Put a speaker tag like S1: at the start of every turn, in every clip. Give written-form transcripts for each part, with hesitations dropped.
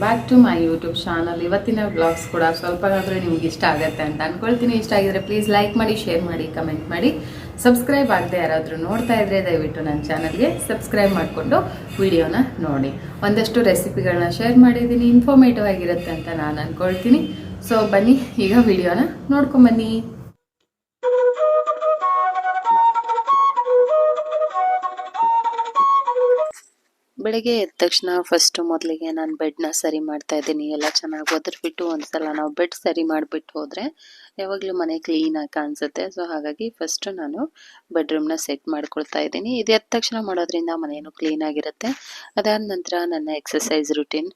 S1: Back to my YouTube channel. ಇವತ್ತಿನ vlogs ಕೂಡ ಸ್ವಲ್ಪನಾದರೂ ನಿಮ್ಗೆ ಇಷ್ಟ ಆಗುತ್ತೆ ಅಂತ ಅನ್ಕೊಳ್ತೀನಿ. ಇಷ್ಟ ಆಗಿದ್ರೆ ಪ್ಲೀಸ್ ಲೈಕ್ ಮಾಡಿ, ಶೇರ್ ಮಾಡಿ, ಕಮೆಂಟ್ ಮಾಡಿ. ಸಬ್ಸ್ಕ್ರೈಬ್ ಆಗದೆ ಯಾರಾದರೂ ನೋಡ್ತಾ ಇದ್ರೆ ದಯವಿಟ್ಟು ನನ್ನ ಚಾನಲ್ಗೆ ಸಬ್ಸ್ಕ್ರೈಬ್ ಮಾಡಿಕೊಂಡು ವಿಡಿಯೋನ ನೋಡಿ. ಒಂದಷ್ಟು ರೆಸಿಪಿಗಳನ್ನ ಶೇರ್ ಮಾಡಿದ್ದೀನಿ, ಇನ್ಫಾರ್ಮೇಟಿವ್ ಆಗಿರುತ್ತೆ ಅಂತ ನಾನು ಅನ್ಕೊಳ್ತೀನಿ. ಸೊ ಬನ್ನಿ ಈಗ ವಿಡಿಯೋನ ನೋಡ್ಕೊಂಬನ್ನಿ. ಬೆಳಗ್ಗೆ ಎದ್ದ ತಕ್ಷಣ ಫಸ್ಟ್ ಮೊದಲಿಗೆ ನಾನು ಬೆಡ್ನ ಸರಿ ಮಾಡ್ತಾ ಇದ್ದೀನಿ. ಎಲ್ಲ ಚೆನ್ನಾಗಿ ಒದರ್ಬಿಟ್ಟು ಒಂದ್ಸಲ ನಾವು ಬೆಡ್ ಸರಿ ಮಾಡಿಬಿಟ್ಟು ಹೋದರೆ ಯಾವಾಗಲೂ ಮನೆ ಕ್ಲೀನಾಗಿ ಕಾಣಿಸುತ್ತೆ. ಸೊ ಹಾಗಾಗಿ ಫಸ್ಟ್ ನಾನು ಬೆಡ್ರೂಮ್ನ ಸೆಟ್ ಮಾಡ್ಕೊಳ್ತಾ ಇದ್ದೀನಿ. ಇದು ಎದ್ದ ತಕ್ಷಣ ಮಾಡೋದ್ರಿಂದ ಮನೆಯೂ ಕ್ಲೀನಾಗಿರುತ್ತೆ. ಅದಾದ ನಂತರ ನನ್ನ ಎಕ್ಸಸೈಸ್ ರುಟೀನ್,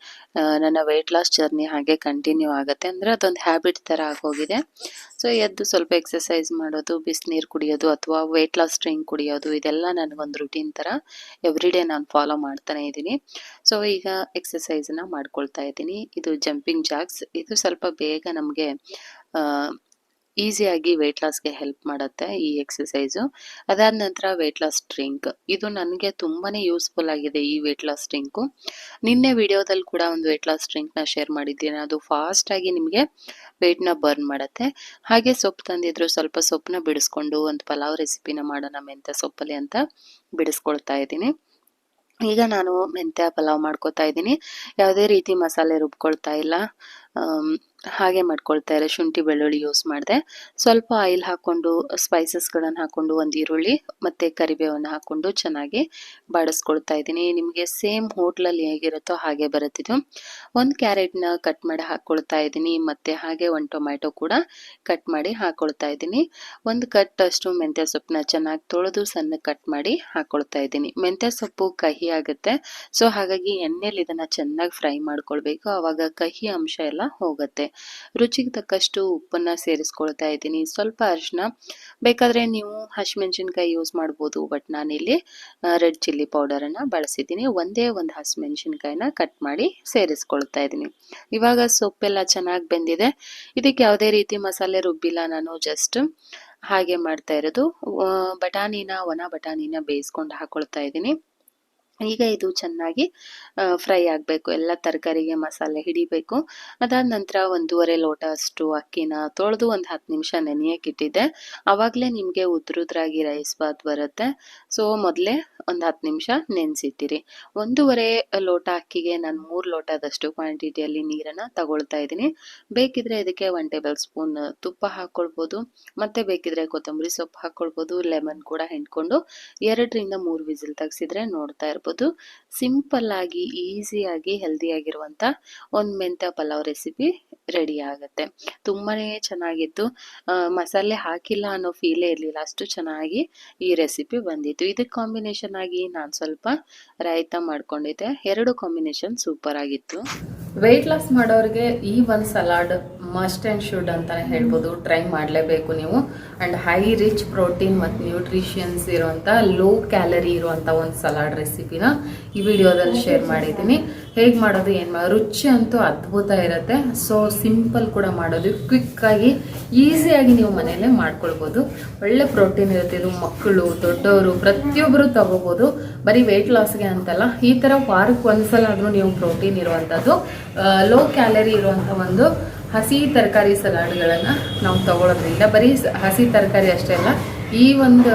S1: ನನ್ನ ವೆಯ್ಟ್ ಲಾಸ್ ಜರ್ನಿ ಹಾಗೆ ಕಂಟಿನ್ಯೂ ಆಗುತ್ತೆ. ಅಂದರೆ ಅದೊಂದು ಹ್ಯಾಬಿಟ್ ಥರ ಆಗೋಗಿದೆ. ಸೊ ಎದ್ದು ಸ್ವಲ್ಪ ಎಕ್ಸಸೈಸ್ ಮಾಡೋದು, ಬಿಸಿನೀರು ಕುಡಿಯೋದು ಅಥವಾ ವೆಯ್ಟ್ ಲಾಸ್ ಡ್ರಿಂಕ್ ಕುಡಿಯೋದು, ಇದೆಲ್ಲ ನನಗೊಂದು ರುಟೀನ್ ಥರ ಎವ್ರಿಡೇ ನಾನು ಫಾಲೋ ಮಾಡ್ತಾನೆ ಇದ್ದೀನಿ. ಸೊ ಈಗ ಎಕ್ಸಸೈಸ್ನ ಮಾಡ್ಕೊಳ್ತಾ ಇದ್ದೀನಿ. ಇದು ಜಂಪಿಂಗ್ ಜಾಕ್ಸ್. ಇದು ಸ್ವಲ್ಪ ಬೇಗ ನಮಗೆ ಈಸಿಯಾಗಿ ವೆಯ್ಟ್ ಲಾಸ್ಗೆ ಹೆಲ್ಪ್ ಮಾಡುತ್ತೆ ಈ ಎಕ್ಸಸೈಸು. ಅದಾದ ನಂತರ ವೆಯ್ಟ್ ಲಾಸ್ ಡ್ರಿಂಕ್. ಇದು ನನಗೆ ತುಂಬಾ ಯೂಸ್ಫುಲ್ ಆಗಿದೆ ಈ ವೆಯ್ಟ್ ಲಾಸ್ ಡ್ರಿಂಕು. ನಿನ್ನೆ ವಿಡಿಯೋದಲ್ಲಿ ಕೂಡ ಒಂದು ವೆಯ್ಟ್ ಲಾಸ್ ಡ್ರಿಂಕ್ನ ಶೇರ್ ಮಾಡಿದ್ದೀನಿ. ಅದು ಫಾಸ್ಟಾಗಿ ನಿಮಗೆ ವೆಯ್ಟ್ನ ಬರ್ನ್ ಮಾಡುತ್ತೆ. ಹಾಗೆ ಸೊಪ್ಪು ತಂದಿದ್ರು, ಸ್ವಲ್ಪ ಸೊಪ್ಪನ್ನ ಬಿಡಿಸ್ಕೊಂಡು ಒಂದು ಪಲಾವ್ ರೆಸಿಪಿನ ಮಾಡೋಣ ಮೆಂತ್ಯ ಸೊಪ್ಪಲ್ಲಿ ಅಂತ ಬಿಡಿಸ್ಕೊಳ್ತಾ ಇದ್ದೀನಿ. ಈಗ ನಾನು ಮೆಂತ್ಯ ಪಲಾವ್ ಮಾಡ್ಕೊತಾ ಇದ್ದೀನಿ. ಯಾವುದೇ ರೀತಿ ಮಸಾಲೆ ರುಬ್ಕೊಳ್ತಾ ಇಲ್ಲ, ಹಾಗೆ ಮಾಡ್ಕೊಳ್ತಾ ಇರೋ ಶುಂಠಿ ಬೆಳ್ಳುಳ್ಳಿ ಯೂಸ್ ಮಾಡಿದೆ. ಸ್ವಲ್ಪ ಆಯಿಲ್ ಹಾಕ್ಕೊಂಡು ಸ್ಪೈಸಸ್ಗಳನ್ನು ಹಾಕ್ಕೊಂಡು ಒಂದು ಈರುಳ್ಳಿ ಮತ್ತು ಕರಿಬೇವನ್ನು ಹಾಕ್ಕೊಂಡು ಚೆನ್ನಾಗಿ ಬಾಡಿಸ್ಕೊಳ್ತಾ ಇದ್ದೀನಿ. ನಿಮಗೆ ಸೇಮ್ ಹೋಟ್ಲಲ್ಲಿ ಹೇಗಿರುತ್ತೋ ಹಾಗೆ ಬರುತ್ತಿದ್ದು. ಒಂದು ಕ್ಯಾರೆಟ್ನ ಕಟ್ ಮಾಡಿ ಹಾಕ್ಕೊಳ್ತಾ ಇದ್ದೀನಿ ಮತ್ತು ಹಾಗೆ ಒಂದು ಟೊಮ್ಯಾಟೊ ಕೂಡ ಕಟ್ ಮಾಡಿ ಹಾಕ್ಕೊಳ್ತಾ ಇದ್ದೀನಿ. ಒಂದು ಕಟ್ ಅಷ್ಟು ಮೆಂತ್ಯ ಸೊಪ್ಪನ್ನ ಚೆನ್ನಾಗಿ ತೊಳೆದು ಸಣ್ಣ ಕಟ್ ಮಾಡಿ ಹಾಕ್ಕೊಳ್ತಾ ಇದ್ದೀನಿ. ಮೆಂತ್ಯ ಸೊಪ್ಪು ಕಹಿ ಆಗುತ್ತೆ. ಸೊ ಹಾಗಾಗಿ ಎಣ್ಣೆಲಿ ಇದನ್ನು ಚೆನ್ನಾಗಿ ಫ್ರೈ ಮಾಡ್ಕೊಳ್ಬೇಕು, ಆವಾಗ ಕಹಿ ಅಂಶ ಎಲ್ಲ ಹೋಗುತ್ತೆ. ರುಚಿಗೆ ತಕ್ಕಷ್ಟು ಉಪ್ಪನ್ನು ಸೇರಿಸ್ಕೊಳ್ತಾ ಇದ್ದೀನಿ. ಸ್ವಲ್ಪ ಅರಿಶಿನ, ಬೇಕಾದರೆ ನೀವು ಹಸಿಮೆಣಸಿನ್ಕಾಯಿ ಯೂಸ್ ಮಾಡ್ಬೋದು, ಬಟ್ ನಾನಿಲ್ಲಿ ರೆಡ್ ಚಿಲ್ಲಿ ಪೌಡರನ್ನು ಬಳಸಿದ್ದೀನಿ. ಒಂದೇ ಒಂದು ಹಸಿಮೆಣಸಿನ್ಕಾಯಿನ ಕಟ್ ಮಾಡಿ ಸೇರಿಸ್ಕೊಳ್ತಾ ಇದ್ದೀನಿ. ಇವಾಗ ಸೊಪ್ಪೆಲ್ಲ ಚೆನ್ನಾಗಿ ಬೆಂದಿದೆ. ಇದಕ್ಕೆ ಯಾವುದೇ ರೀತಿ ಮಸಾಲೆ ರುಬ್ಬಿಲ್ಲ, ನಾನು ಜಸ್ಟ್ ಹಾಗೆ ಮಾಡ್ತಾ ಇರೋದು. ಒಣ ಬಟಾಣಿನ ಬೇಯಿಸ್ಕೊಂಡು ಹಾಕೊಳ್ತಾ ಇದ್ದೀನಿ. ಈಗ ಇದು ಚೆನ್ನಾಗಿ ಫ್ರೈ ಆಗಬೇಕು, ಎಲ್ಲ ತರಕಾರಿಗೆ ಮಸಾಲೆ ಹಿಡಿಬೇಕು. ಅದಾದ ನಂತರ 1.5 ಲೋಟ ಅಷ್ಟು ಅಕ್ಕಿನ ತೊಳೆದು ಒಂದು 10 ನಿಮಿಷ ನೆನೆಯಕ್ಕೆ ಇಟ್ಟಿದ್ದೆ. ಆವಾಗಲೇ ನಿಮಗೆ ಉದ್ರುದ್ರಾಗಿ ರೈಸ್ ಬಾತ್ ಬರುತ್ತೆ. ಸೊ ಮೊದಲೇ ಒಂದು 10 ನಿಮಿಷ ನೆನೆಸಿಟ್ಟಿರಿ. 1.5 ಲೋಟ ಅಕ್ಕಿಗೆ ನಾನು 3 ಲೋಟದಷ್ಟು ಕ್ವಾಂಟಿಟಿಯಲ್ಲಿ ನೀರನ್ನು ತಗೊಳ್ತಾ ಇದ್ದೀನಿ. ಬೇಕಿದ್ರೆ ಇದಕ್ಕೆ 1 ಟೇಬಲ್ ಸ್ಪೂನ್ ತುಪ್ಪ ಹಾಕ್ಕೊಳ್ಬೋದು, ಮತ್ತು ಬೇಕಿದ್ರೆ ಕೊತ್ತಂಬರಿ ಸೊಪ್ಪು ಹಾಕ್ಕೊಳ್ಬೋದು. ಲೆಮನ್ ಕೂಡ ಹಿಂಡ್ಕೊಂಡು 2 ರಿಂದ 3 ವಿಸಿಲ್ ತೆಗೆಸಿದ್ರೆ ನೋಡ್ತಾ ಇರ್ಬೋದು. ಸಿಂಪಲ್ ಆಗಿ, ಈಸಿಯಾಗಿ, ಹೆಲ್ದಿಯಾಗಿರುವಂಥ ಒಂದು ಮೆಂತ್ಯ ಪಲಾವ್ ರೆಸಿಪಿ ರೆಡಿ ಆಗುತ್ತೆ. ತುಂಬಾನೇ ಚೆನ್ನಾಗಿತ್ತು. ಮಸಾಲೆ ಹಾಕಿಲ್ಲ ಅನ್ನೋ ಫೀಲೇ ಇರಲಿಲ್ಲ, ಅಷ್ಟು ಚೆನ್ನಾಗಿ ಈ ರೆಸಿಪಿ ಬಂದಿತ್ತು. ಇದಕ್ಕೆ ಕಾಂಬಿನೇಷನ್ ಆಗಿ ನಾನು ಸ್ವಲ್ಪ ರಾಯ್ತ ಮಾಡ್ಕೊಂಡಿದ್ದೆ. 2 ಕಾಂಬಿನೇಷನ್ ಸೂಪರ್ ಆಗಿತ್ತು. ವೆಯ್ಟ್ ಲಾಸ್ ಮಾಡೋರಿಗೆ ಈ ಒಂದು ಸಲಾಡ್ ಮಸ್ಟ್ ಆ್ಯಂಡ್ ಶುಡ್ ಅಂತಲೇ ಹೇಳ್ಬೋದು. ಟ್ರೈ ಮಾಡಲೇಬೇಕು ನೀವು. ಆ್ಯಂಡ್ ಹೈ ರಿಚ್ ಪ್ರೋಟೀನ್ ಮತ್ತು ನ್ಯೂಟ್ರಿಷನ್ಸ್ ಇರುವಂಥ, ಲೋ ಕ್ಯಾಲರಿ ಇರುವಂಥ ಒಂದು ಸಲಾಡ್ ರೆಸಿಪಿನ ಈ ವಿಡಿಯೋದಲ್ಲಿ ಶೇರ್ ಮಾಡಿದ್ದೀನಿ. ಹೇಗೆ ಮಾಡೋದು, ಏನು ಮಾಡೋದು, ರುಚಿ ಅಂತೂ ಅದ್ಭುತ ಇರುತ್ತೆ. ಸೊ ಸಿಂಪಲ್ ಕೂಡ ಮಾಡೋದು, ಕ್ವಿಕ್ಕಾಗಿ ಈಸಿಯಾಗಿ ನೀವು ಮನೆಯಲ್ಲೇ ಮಾಡ್ಕೊಳ್ಬೋದು. ಒಳ್ಳೆ ಪ್ರೋಟೀನ್ ಇರುತ್ತೆ. ಇದು ಮಕ್ಕಳು, ದೊಡ್ಡವರು ಪ್ರತಿಯೊಬ್ಬರು ತಗೋಬೋದು. ಬರೀ ವೆಯ್ಟ್ ಲಾಸ್ಗೆ ಅಂತಲ್ಲ, ಈ ಥರ ವಾರಕ್ಕೆ ಒಂದ್ಸಲ ಆದರೂ ನೀವು ಪ್ರೋಟೀನ್ ಇರುವಂಥದ್ದು, ಲೋ ಕ್ಯಾಲರಿ ಇರುವಂಥ ಒಂದು ಹಸಿ ತರಕಾರಿ ಸಲಾಡ್ಗಳನ್ನು ನಾವು ತಗೊಳ್ಳೋದ್ರಿಂದ, ಬರೀ ಹಸಿ ತರಕಾರಿ ಅಷ್ಟೇ ಅಲ್ಲ, ಈ ಒಂದು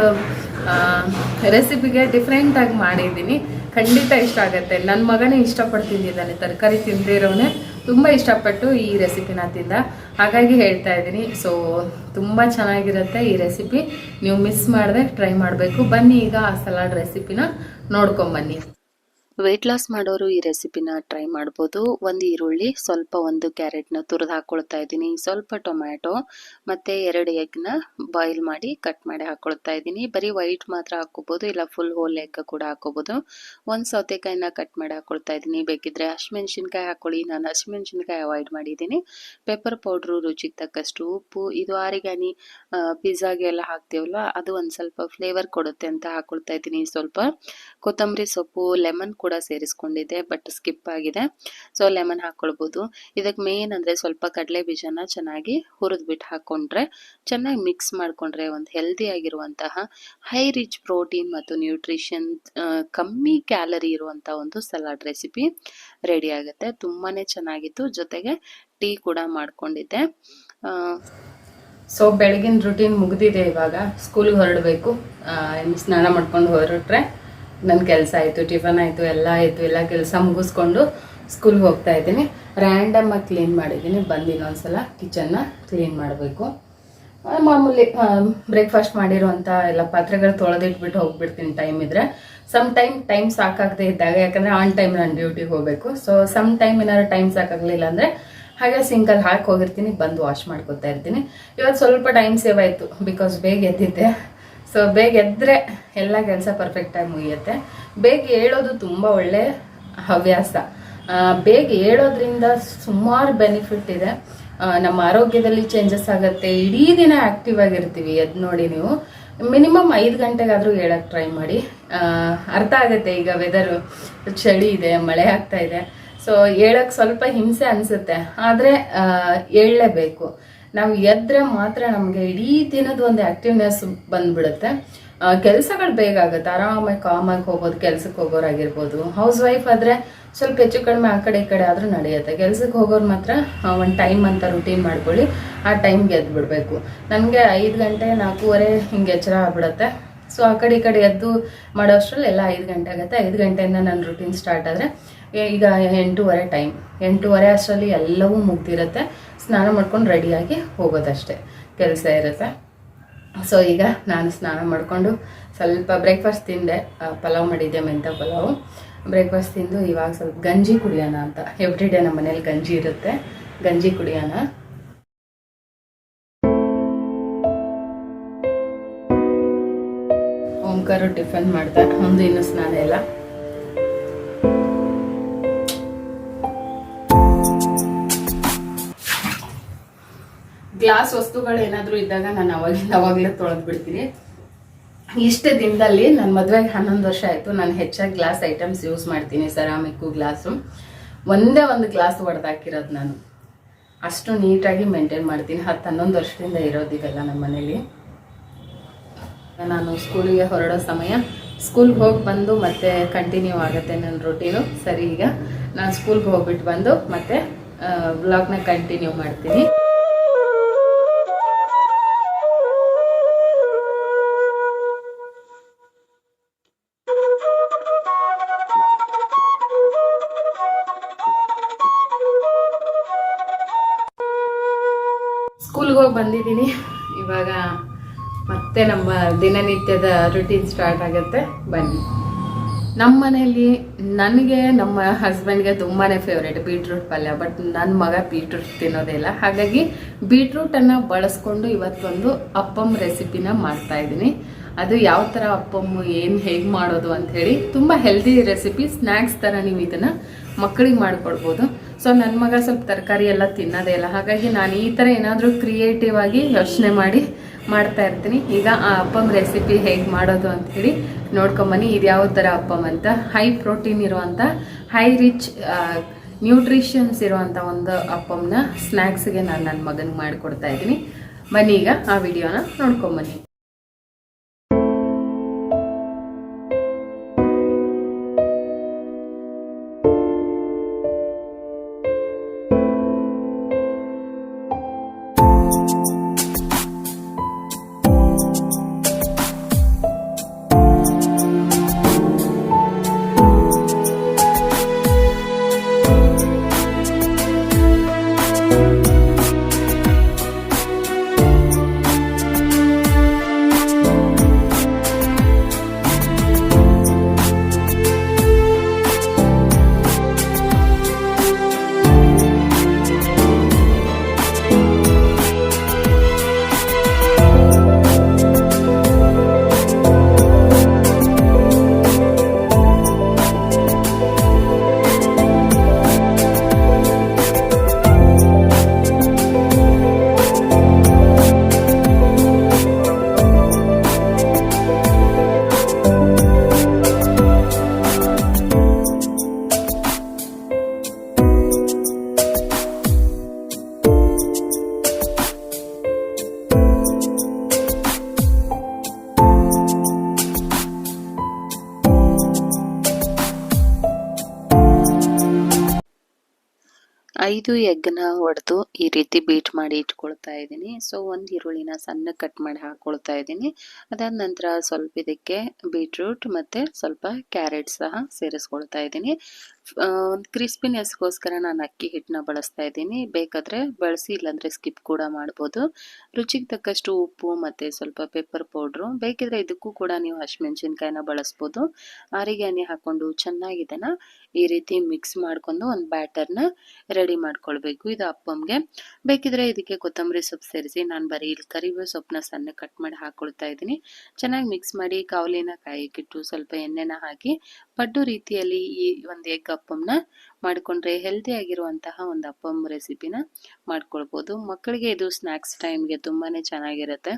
S1: ರೆಸಿಪಿಗೆ ಡಿಫ್ರೆಂಟಾಗಿ ಮಾಡಿದ್ದೀನಿ. ಖಂಡಿತ ಇಷ್ಟ ಆಗುತ್ತೆ. ನನ್ನ ಮಗನೇ ಇಷ್ಟಪಟ್ಟು ತಿಂದಿದ್ದಾನೆ, ತರಕಾರಿ ತಿಂದಿರೋನೇ ತುಂಬ ಇಷ್ಟಪಟ್ಟು ಈ ರೆಸಿಪಿನ ತಿಂದ. ಹಾಗಾಗಿ ಹೇಳ್ತಾ ಇದ್ದೀನಿ. ಸೊ ತುಂಬ ಚೆನ್ನಾಗಿರುತ್ತೆ ಈ ರೆಸಿಪಿ. ನೀವು ಮಿಸ್ ಮಾಡದೆ ಟ್ರೈ ಮಾಡಬೇಕು. ಬನ್ನಿ ಈಗ ಆ ಸಲಾಡ್ ರೆಸಿಪಿನ ನೋಡ್ಕೊಂಬನ್ನಿ. ವೆಯ್ಟ್ ಲಾಸ್ ಮಾಡೋರು ಈ ರೆಸಿಪಿನ ಟ್ರೈ ಮಾಡ್ಬೋದು. ಒಂದು ಈರುಳ್ಳಿ, ಸ್ವಲ್ಪ ಒಂದು ಕ್ಯಾರೆಟ್ನ ತುರಿದು ಹಾಕ್ಕೊಳ್ತಾ ಇದ್ದೀನಿ, ಸ್ವಲ್ಪ ಟೊಮ್ಯಾಟೊ ಮತ್ತು 2 ಎಗ್ನ ಬಾಯ್ಲ್ ಮಾಡಿ ಕಟ್ ಮಾಡಿ ಹಾಕ್ಕೊಳ್ತಾ ಇದ್ದೀನಿ. ಬರೀ ವೈಟ್ ಮಾತ್ರ ಹಾಕ್ಕೋಬೋದು, ಇಲ್ಲ ಫುಲ್ ಹೋಲ್ ಎಗ್ ಕೂಡ ಹಾಕ್ಕೋಬೋದು. ಒಂದು ಸೌತೆಕಾಯಿನ ಕಟ್ ಮಾಡಿ ಹಾಕ್ಕೊಳ್ತಾ ಇದ್ದೀನಿ. ಬೇಕಿದ್ರೆ ಹಸಿಮೆಣ್ಸಿನ್ಕಾಯಿ ಹಾಕ್ಕೊಳ್ಳಿ, ನಾನು ಹಸಿಮೆಣ್ಸಿನ್ಕಾಯಿ ಅವಾಯ್ಡ್ ಮಾಡಿದ್ದೀನಿ. ಪೆಪ್ಪರ್ ಪೌಡ್ರು, ರುಚಿಗೆ ತಕ್ಕಷ್ಟು ಉಪ್ಪು. ಇದು ಆರಿಗಾನಿ ಪಿಜ್ಜಾಗೆ ಎಲ್ಲ ಹಾಕ್ತೀವಲ್ವ, ಅದು ಒಂದು ಸ್ವಲ್ಪ ಫ್ಲೇವರ್ ಕೊಡುತ್ತೆ ಅಂತ ಹಾಕ್ಕೊಳ್ತಾ ಇದ್ದೀನಿ. ಸ್ವಲ್ಪ ಕೊತ್ತಂಬರಿ ಸೊಪ್ಪು, ಲೆಮನ್ ಕೂಡ ಸೇರಿಸ್ಕೊಂಡಿದ್ದೆ, ಬಟ್ ಸ್ಕಿಪ್ ಆಗಿದೆ. ಸೊ ಲೆಮನ್ ಹಾಕ್ಕೊಳ್ಬೋದು. ಇದಕ್ಕೆ ಮೇನ್ ಅಂದರೆ ಸ್ವಲ್ಪ ಕಡಲೆ ಬೀಜನ ಚೆನ್ನಾಗಿ ಹುರಿದ್ಬಿಟ್ಟು ಹಾಕ್ಕೊಂಡ್ರೆ, ಚೆನ್ನಾಗಿ ಮಿಕ್ಸ್ ಮಾಡಿಕೊಂಡ್ರೆ ಒಂದು ಹೆಲ್ದಿ ಆಗಿರುವಂತಹ ಹೈ ರಿಚ್ ಪ್ರೋಟೀನ್ ಮತ್ತು ನ್ಯೂಟ್ರಿಷನ್, ಕಮ್ಮಿ ಕ್ಯಾಲರಿ ಇರುವಂಥ ಒಂದು ಸಲಾಡ್ ರೆಸಿಪಿ ರೆಡಿ ಆಗುತ್ತೆ. ತುಂಬಾ ಚೆನ್ನಾಗಿತ್ತು. ಜೊತೆಗೆ ಟೀ ಕೂಡ ಮಾಡ್ಕೊಂಡಿದ್ದೆ. ಸೊ ಬೆಳಗಿನ ರುಟೀನ್ ಮುಗಿದಿದೆ. ಇವಾಗ ಸ್ಕೂಲ್ಗೆ ಹೊರಡಬೇಕು. ಸ್ನಾನ ಮಾಡ್ಕೊಂಡು ಹೊರಟ್ರೆ ನನ್ನ ಕೆಲಸ ಆಯಿತು, ಟಿಫನ್ ಆಯಿತು, ಎಲ್ಲ ಆಯಿತು. ಎಲ್ಲ ಕೆಲಸ ಮುಗಿಸ್ಕೊಂಡು ಸ್ಕೂಲ್ಗೆ ಹೋಗ್ತಾ ಇದ್ದೀನಿ. ರ್ಯಾಂಡಮ್ ಆಗಿ ಕ್ಲೀನ್ ಮಾಡಿದ್ದೀನಿ. ಬಂದು ಇನ್ನೊಂದ್ಸಲ ಕಿಚನ್ನ ಕ್ಲೀನ್ ಮಾಡಬೇಕು. ಮಾಮೂಲಿ ಬ್ರೇಕ್ಫಾಸ್ಟ್ ಮಾಡಿರುವಂಥ ಎಲ್ಲ ಪಾತ್ರೆಗಳು ತೊಳೆದಿಟ್ಬಿಟ್ಟು ಹೋಗ್ಬಿಡ್ತೀನಿ ಟೈಮ್ ಇದ್ದರೆ. ಸಮ್ ಟೈಮ್ ಸಾಕಾಗದೆ ಇದ್ದಾಗ, ಯಾಕಂದರೆ ಆನ್ ಟೈಮ್ ನಾನು ಡ್ಯೂಟಿಗೆ ಹೋಗಬೇಕು. ಸೊ ಸಮ್ ಟೈಮ್ ಏನಾದ್ರು ಟೈಮ್ ಸಾಕಾಗಲಿಲ್ಲ ಅಂದರೆ ಹಾಗೆ ಸಿಂಕಲ್ಲಿ ಹಾಕಿ ಹೋಗಿರ್ತೀನಿ, ಬಂದು ವಾಶ್ ಮಾಡ್ಕೊತಾ ಇರ್ತೀನಿ. ಇವತ್ತು ಸ್ವಲ್ಪ ಟೈಮ್ ಸೇವ್ ಆಯಿತು, ಬಿಕಾಸ್ ಬೇಗ ಎದ್ದಿದ್ದೆ. ಸೊ ಬೇಗ ಎದ್ದರೆ ಎಲ್ಲ ಕೆಲಸ ಪರ್ಫೆಕ್ಟಾಗಿ ಮುಗಿಯುತ್ತೆ. ಬೇಗ ಏಳೋದು ತುಂಬ ಒಳ್ಳೆ ಹವ್ಯಾಸ. ಬೇಗ ಏಳೋದ್ರಿಂದ ಸುಮಾರು ಬೆನಿಫಿಟ್ ಇದೆ. ನಮ್ಮ ಆರೋಗ್ಯದಲ್ಲಿ ಚೇಂಜಸ್ ಆಗುತ್ತೆ. ಇಡೀ ದಿನ ಆ್ಯಕ್ಟಿವ್ ಆಗಿರ್ತೀವಿ. ಎದ್ದು ನೋಡಿ, ನೀವು ಮಿನಿಮಮ್ 5 ಗಂಟೆಗಾದರೂ ಹೇಳಕ್ಕೆ ಟ್ರೈ ಮಾಡಿ. ಅರ್ಥ ಆಗುತ್ತೆ, ಈಗ ವೆದರು ಚಳಿ ಇದೆ, ಮಳೆ ಆಗ್ತಾ ಇದೆ. ಸೊ ಹೇಳಕ್ಕೆ ಸ್ವಲ್ಪ ಹಿಂಸೆ ಅನಿಸುತ್ತೆ, ಆದರೆ ಹೇಳಲೇಬೇಕು. ನಾವು ಎದ್ರೆ ಮಾತ್ರ ನಮಗೆ ಇಡೀ ದಿನದ ಒಂದು ಆ್ಯಕ್ಟಿವ್ನೆಸ್ ಬಂದ್ಬಿಡುತ್ತೆ. ಕೆಲಸಗಳು ಬೇಗ ಆಗುತ್ತೆ. ಆರಾಮಾಗಿ ಕಾಮಾಗಿ ಹೋಗ್ಬೋದು. ಕೆಲ್ಸಕ್ಕೆ ಹೋಗೋರಾಗಿರ್ಬೋದು. ಹೌಸ್ ವೈಫ್ ಆದರೆ ಸ್ವಲ್ಪ ಹೆಚ್ಚು ಕಡಿಮೆ ಆ ಕಡೆ ಈ ಕಡೆ ಆದರೂ ನಡೆಯುತ್ತೆ. ಕೆಲ್ಸಕ್ಕೆ ಹೋಗೋರು ಮಾತ್ರ ಒಂದು ಟೈಮ್ ಅಂತ ರುಟೀನ್ ಮಾಡ್ಕೊಳ್ಳಿ. ಆ ಟೈಮ್ಗೆ ಎದ್ದು ಬಿಡಬೇಕು. ನನಗೆ 5 ಗಂಟೆ 4:15 ಹಿಂಗೆ ಎಚ್ಚರ ಆಗ್ಬಿಡುತ್ತೆ. ಸೊ ಆ ಕಡೆ ಈ ಕಡೆ ಎದ್ದು ಮಾಡೋ ಅಷ್ಟರಲ್ಲಿ ಎಲ್ಲ 5 ಗಂಟೆ ಆಗುತ್ತೆ. 5 ಗಂಟೆಯಿಂದ ನನ್ನ ರುಟೀನ್ ಸ್ಟಾರ್ಟ್ ಆದರೆ ಈಗ 8:15 ಟೈಮ್. 8:15 ಅಷ್ಟರಲ್ಲಿ ಎಲ್ಲವೂ ಮುಗ್ದಿರುತ್ತೆ. ಸ್ನಾನ ಮಾಡ್ಕೊಂಡು ರೆಡಿಯಾಗಿ ಹೋಗೋದಷ್ಟೇ ಕೆಲಸ ಇರುತ್ತೆ. ಸೊ ಈಗ ನಾನು ಸ್ನಾನ ಮಾಡಿಕೊಂಡು ಸ್ವಲ್ಪ ಬ್ರೇಕ್ಫಾಸ್ಟ್ ತಿಂದೆ. ಪಲಾವ್ ಮಾಡಿದ್ದೆ, ಮೆಂತ್ಯ ಪಲಾವು. ಬ್ರೇಕ್ಫಾಸ್ಟ್ ತಿಂದು ಇವಾಗ ಸ್ವಲ್ಪ ಗಂಜಿ ಕುಡಿಯೋಣ ಅಂತ. ಎವ್ರಿ ಡೇ ನಮ್ಮ ಮನೇಲಿ ಗಂಜಿ ಇರುತ್ತೆ, ಗಂಜಿ ಕುಡಿಯೋಣ. ಓಂಕಾರು ಟಿಫನ್ ಮಾಡ್ದೆ, ಒಂದು ಇನ್ನೂ ಸ್ನಾನ ಇಲ್ಲ. ಗ್ಲಾಸ್ ವಸ್ತುಗಳು ಏನಾದರೂ ಇದ್ದಾಗ ನಾನು ಅವಾಗಲೇ ತೊಳೆದು ಬಿಡ್ತೀನಿ. ಇಷ್ಟು ದಿನದಲ್ಲಿ ನನ್ನ ಮದುವೆಗೆ 11 ವರ್ಷ ಆಯಿತು. ನಾನು ಹೆಚ್ಚಾಗಿ ಗ್ಲಾಸ್ ಐಟಮ್ಸ್ ಯೂಸ್ ಮಾಡ್ತೀನಿ. ಸೆರಾಮಿಕ್ಕು, ಗ್ಲಾಸು. ಒಂದೇ ಒಂದು ಗ್ಲಾಸ್ ಒಡೆದಾಕಿರೋದು ನಾನು. ಅಷ್ಟು ನೀಟಾಗಿ ಮೇಂಟೈನ್ ಮಾಡ್ತೀನಿ. 10-11 ವರ್ಷದಿಂದ ಇರೋದಿವೆಲ್ಲ ನಮ್ಮ ಮನೇಲಿ. ನಾನು ಸ್ಕೂಲಿಗೆ ಹೊರಡೋ ಸಮಯ, ಸ್ಕೂಲ್ಗೆ ಹೋಗಿ ಬಂದು ಮತ್ತೆ ಕಂಟಿನ್ಯೂ ಆಗುತ್ತೆ ನನ್ನ ರೂಟೀನು. ಸರಿ, ಈಗ ನಾನು ಸ್ಕೂಲ್ಗೆ ಹೋಗ್ಬಿಟ್ಟು ಬಂದು ಮತ್ತೆ ವ್ಲಾಗ್ನ ಕಂಟಿನ್ಯೂ ಮಾಡ್ತೀನಿ. ಸ್ಕೂಲ್ಗೆ ಹೋಗಿ ಬಂದಿದ್ದೀನಿ. ಇವಾಗ ಮತ್ತೆ ನಮ್ಮ ದಿನನಿತ್ಯದ ರುಟೀನ್ ಸ್ಟಾರ್ಟ್ ಆಗುತ್ತೆ. ಬನ್ನಿ. ನಮ್ಮ ಮನೆಯಲ್ಲಿ ನನಗೆ, ನಮ್ಮ ಹಸ್ಬೆಂಡ್ಗೆ ತುಂಬಾ ಫೇವ್ರೇಟ್ ಬೀಟ್ರೂಟ್ ಪಲ್ಯ. ಬಟ್ ನನ್ನ ಮಗ ಬೀಟ್ರೂಟ್ ತಿನ್ನೋದೇ ಇಲ್ಲ. ಹಾಗಾಗಿ ಬೀಟ್ರೂಟನ್ನು ಬಳಸ್ಕೊಂಡು ಇವತ್ತೊಂದು ಅಪ್ಪಮ್ ರೆಸಿಪಿನ ಮಾಡ್ತಾಯಿದ್ದೀನಿ. ಅದು ಯಾವ ಥರ ಅಪ್ಪಮ್ಮು, ಹೇಗೆ ಮಾಡೋದು ಅಂಥೇಳಿ ತುಂಬ ಹೆಲ್ದಿ ರೆಸಿಪಿ. ಸ್ನ್ಯಾಕ್ಸ್ ಥರ ನೀವು ಇದನ್ನು ಮಕ್ಕಳಿಗೆ ಮಾಡಿಕೊಡ್ಬೋದು. ಸೊ ನನ್ನ ಮಗ ಸ್ವಲ್ಪ ತರಕಾರಿ ಎಲ್ಲ ತಿನ್ನೋದೇ ಇಲ್ಲ. ಹಾಗಾಗಿ ನಾನು ಈ ಥರ ಏನಾದರೂ ಕ್ರಿಯೇಟಿವ್ ಆಗಿ ಯೋಚನೆ ಮಾಡಿ ಮಾಡ್ತಾ ಇರ್ತೀನಿ. ಈಗ ಆ ಅಪ್ಪಮ್ ರೆಸಿಪಿ ಹೇಗೆ ಮಾಡೋದು ಅಂಥೇಳಿ ನೋಡ್ಕೊಂಬನ್ನಿ. ಇದು ಯಾವ ಥರ ಅಪ್ಪಮ್ ಅಂತ. ಹೈ ಪ್ರೋಟೀನ್ ಇರುವಂಥ, ಹೈ ರಿಚ್ ನ್ಯೂಟ್ರಿಷನ್ಸ್ ಇರುವಂಥ ಒಂದು ಅಪ್ಪಮ್ನ ಸ್ನ್ಯಾಕ್ಸ್ಗೆ ನಾನು ನನ್ನ ಮಗನಿಗೆ ಮಾಡಿಕೊಡ್ತಾ ಇದ್ದೀನಿ. ಬನ್ನಿ ಈಗ ಆ ವಿಡಿಯೋನ ನೋಡ್ಕೊಂಬನ್ನಿ. 5 ಎಗ್ನ ಒಡೆದು ಈ ರೀತಿ ಬೀಟ್ ಮಾಡಿ ಇಟ್ಕೊಳ್ತಾ ಇದ್ದೀನಿ. ಸೊ ಒಂದು ಈರುಳ್ಳಿನ ಸಣ್ಣ ಕಟ್ ಮಾಡಿ ಹಾಕೊಳ್ತಾ ಇದ್ದೀನಿ. ಅದಾದ ನಂತರ ಸ್ವಲ್ಪ ಇದಕ್ಕೆ ಬೀಟ್ರೂಟ್ ಮತ್ತು ಸ್ವಲ್ಪ ಕ್ಯಾರೆಟ್ ಸಹ ಸೇರಿಸ್ಕೊಳ್ತಾ ಇದ್ದೀನಿ. ಒಂದು ಕ್ರಿಸ್ಪಿನೆಸ್ಗೋಸ್ಕರ ನಾನು ಅಕ್ಕಿ ಹಿಟ್ಟನ್ನ ಬಳಸ್ತಾ ಇದ್ದೀನಿ. ಬೇಕಾದರೆ ಬಳಸಿ, ಇಲ್ಲಾಂದರೆ ಸ್ಕಿಪ್ ಕೂಡ ಮಾಡ್ಬೋದು. ರುಚಿಗೆ ತಕ್ಕಷ್ಟು ಉಪ್ಪು ಮತ್ತು ಸ್ವಲ್ಪ ಪೆಪ್ಪರ್ ಪೌಡ್ರು, ಬೇಕಿದ್ರೆ ಇದಕ್ಕೂ ಕೂಡ ನೀವು ಹಸಿಮೆಣಸಿನ್ಕಾಯಿನ ಬಳಸ್ಬೋದು. ಆರಿಗ್ಯಾನಿ ಹಾಕ್ಕೊಂಡು ಚೆನ್ನಾಗಿ ಇದನ್ನು ಈ ರೀತಿ ಮಿಕ್ಸ್ ಮಾಡ್ಕೊಂಡು ಒಂದು ಬ್ಯಾಟರ್ನ ರೆಡಿ ಮಾಡ್ಕೊಳ್ಬೇಕು. ಇದು ಅಪ್ಪಮ್ಗೆ. ಬೇಕಿದ್ರೆ ಇದಕ್ಕೆ ಕೊತ್ತಂಬರಿ ಸೊಪ್ಪು ಸೇರಿಸಿ, ನಾನು ಬರೀ ಇಲ್ಲಿ ಕರಿಬೇವು ಸೊಪ್ಪನ್ನ ಸಣ್ಣ ಕಟ್ ಮಾಡಿ ಹಾಕೊಳ್ತಾ ಇದ್ದೀನಿ. ಚೆನ್ನಾಗಿ ಮಿಕ್ಸ್ ಮಾಡಿ ಕಾವಲಿನ ಕಾಯಕ್ಕಿಟ್ಟು ಸ್ವಲ್ಪ ಎಣ್ಣೆನ ಹಾಕಿ ಪಡ್ಡು ರೀತಿಯಲ್ಲಿ ಈ ಒಂದು ಎಗ್ ಅಪ್ಪಮ್ನ ಮಾಡಿಕೊಂಡ್ರೆ ಹೆಲ್ದಿ ಆಗಿರುವಂತಹ ಒಂದು ಅಪ್ಪಮ್ ರೆಸಿಪಿನ ಮಾಡ್ಕೊಳ್ಬೋದು. ಮಕ್ಕಳಿಗೆ ಇದು ಸ್ನ್ಯಾಕ್ಸ್ ಟೈಮ್ಗೆ ತುಂಬಾ ಚೆನ್ನಾಗಿರುತ್ತೆ.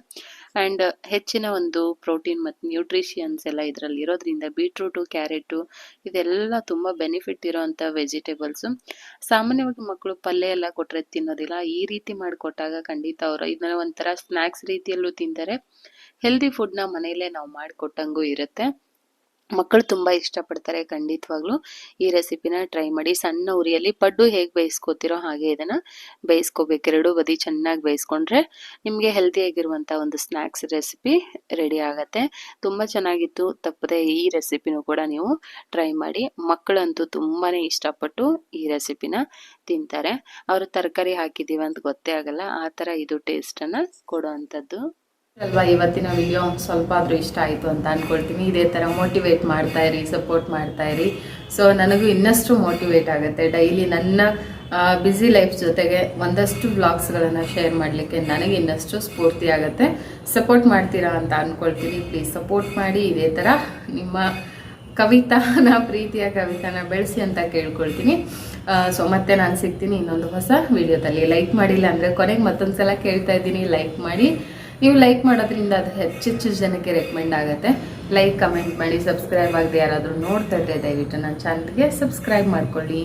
S1: ಆ್ಯಂಡ್ ಹೆಚ್ಚಿನ ಒಂದು ಪ್ರೋಟೀನ್ ಮತ್ತು ನ್ಯೂಟ್ರಿಷಿಯನ್ಸ್ ಎಲ್ಲ ಇದರಲ್ಲಿ ಇರೋದ್ರಿಂದ ಬೀಟ್ರೂಟು, ಕ್ಯಾರೆಟು ಇದೆಲ್ಲ ತುಂಬ ಬೆನಿಫಿಟ್ ಇರೋವಂಥ ವೆಜಿಟೇಬಲ್ಸು. ಸಾಮಾನ್ಯವಾಗಿ ಮಕ್ಕಳು ಪಲ್ಯ ಎಲ್ಲ ಕೊಟ್ಟರೆ ತಿನ್ನೋದಿಲ್ಲ. ಈ ರೀತಿ ಮಾಡಿಕೊಟ್ಟಾಗ ಖಂಡಿತ ಅವರು ಇದನ್ನ ಒಂಥರ ಸ್ನ್ಯಾಕ್ಸ್ ರೀತಿಯಲ್ಲೂ ತಿಂತಾರೆ. ಹೆಲ್ದಿ ಫುಡ್ನ ಮನೆಯಲ್ಲೇ ನಾವು ಮಾಡಿಕೊಟ್ಟಂಗೂ ಇರುತ್ತೆ. ಮಕ್ಕಳು ತುಂಬ ಇಷ್ಟಪಡ್ತಾರೆ. ಖಂಡಿತವಾಗ್ಲೂ ಈ ರೆಸಿಪಿನ ಟ್ರೈ ಮಾಡಿ. ಸಣ್ಣ ಉರಿಯಲ್ಲಿ ಪಡ್ಡು ಹೇಗೆ ಬೇಯಿಸ್ಕೋತಿರೋ ಹಾಗೆ ಇದನ್ನು ಬೇಯಿಸ್ಕೋಬೇಕು. ಎರಡೂ ಬದಿ ಚೆನ್ನಾಗಿ ಬೇಯಿಸ್ಕೊಂಡ್ರೆ ನಿಮಗೆ ಹೆಲ್ದಿಯಾಗಿರುವಂಥ ಒಂದು ಸ್ನ್ಯಾಕ್ಸ್ ರೆಸಿಪಿ ರೆಡಿ ಆಗುತ್ತೆ. ತುಂಬ ಚೆನ್ನಾಗಿತ್ತು. ತಪ್ಪದೆ ಈ ರೆಸಿಪಿನೂ ಕೂಡ ನೀವು ಟ್ರೈ ಮಾಡಿ. ಮಕ್ಕಳಂತೂ ತುಂಬಾ ಇಷ್ಟಪಟ್ಟು ಈ ರೆಸಿಪಿನ ತಿಂತಾರೆ. ಅವರು ತರಕಾರಿ ಹಾಕಿದ್ದೀವಿ ಅಂತ ಗೊತ್ತೇ ಆಗಲ್ಲ, ಆ ಥರ ಇದು ಟೇಸ್ಟನ್ನು ಕೊಡೋವಂಥದ್ದು
S2: ಅಲ್ವಾ. ಇವತ್ತಿನ ವಿಡಿಯೋ ಸ್ವಲ್ಪ ಆದರೂ ಇಷ್ಟ ಆಯಿತು ಅಂತ ಅಂದ್ಕೊಳ್ತೀನಿ. ಇದೇ ಥರ ಮೋಟಿವೇಟ್ ಮಾಡ್ತಾ ಇರಿ, ಸಪೋರ್ಟ್ ಮಾಡ್ತಾ ಇರಿ. ಸೊ ನನಗೂ ಇನ್ನಷ್ಟು ಮೋಟಿವೇಟ್ ಆಗುತ್ತೆ. ಡೈಲಿ ನನ್ನ ಬ್ಯುಸಿ ಲೈಫ್ ಜೊತೆಗೆ ಒಂದಷ್ಟು ವ್ಲಾಗ್ಸ್ಗಳನ್ನು ಶೇರ್ ಮಾಡಲಿಕ್ಕೆ ನನಗೆ ಇನ್ನಷ್ಟು ಸ್ಫೂರ್ತಿ ಆಗುತ್ತೆ. ಸಪೋರ್ಟ್ ಮಾಡ್ತೀರಾ ಅಂತ ಅಂದ್ಕೊಳ್ತೀನಿ. ಪ್ಲೀಸ್ ಸಪೋರ್ಟ್ ಮಾಡಿ. ಇದೇ ಥರ ನಿಮ್ಮ ಪ್ರೀತಿಯ ಕವಿತಾನ ಬೆಳೆಸಿ ಅಂತ ಕೇಳ್ಕೊಳ್ತೀನಿ. ಸೊ ಮತ್ತೆ ನಾನು ಸಿಗ್ತೀನಿ ಇನ್ನೊಂದು ಹೊಸ ವಿಡಿಯೋದಲ್ಲಿ. ಲೈಕ್ ಮಾಡಿಲ್ಲ ಅಂದರೆ ಕೊನೆಗೆ ಮತ್ತೊಂದು ಸಲ ಕೇಳ್ತಾ ಇದ್ದೀನಿ, ಲೈಕ್ ಮಾಡಿ. ನೀವು ಲೈಕ್ ಮಾಡೋದ್ರಿಂದ ಅದು ಹೆಚ್ಚೆಚ್ಚು ಜನಕ್ಕೆ ರೆಕಮೆಂಡ್ ಆಗುತ್ತೆ. ಲೈಕ್, ಕಮೆಂಟ್ ಮಾಡಿ. ಸಬ್ಸ್ಕ್ರೈಬ್ ಆಗದೆ ಯಾರಾದರೂ ನೋಡ್ತಾ ಇದ್ದರೆ ದಯವಿಟ್ಟು ನನ್ನ ಚಾನಲ್ಗೆ ಸಬ್ಸ್ಕ್ರೈಬ್ ಮಾಡ್ಕೊಳ್ಳಿ.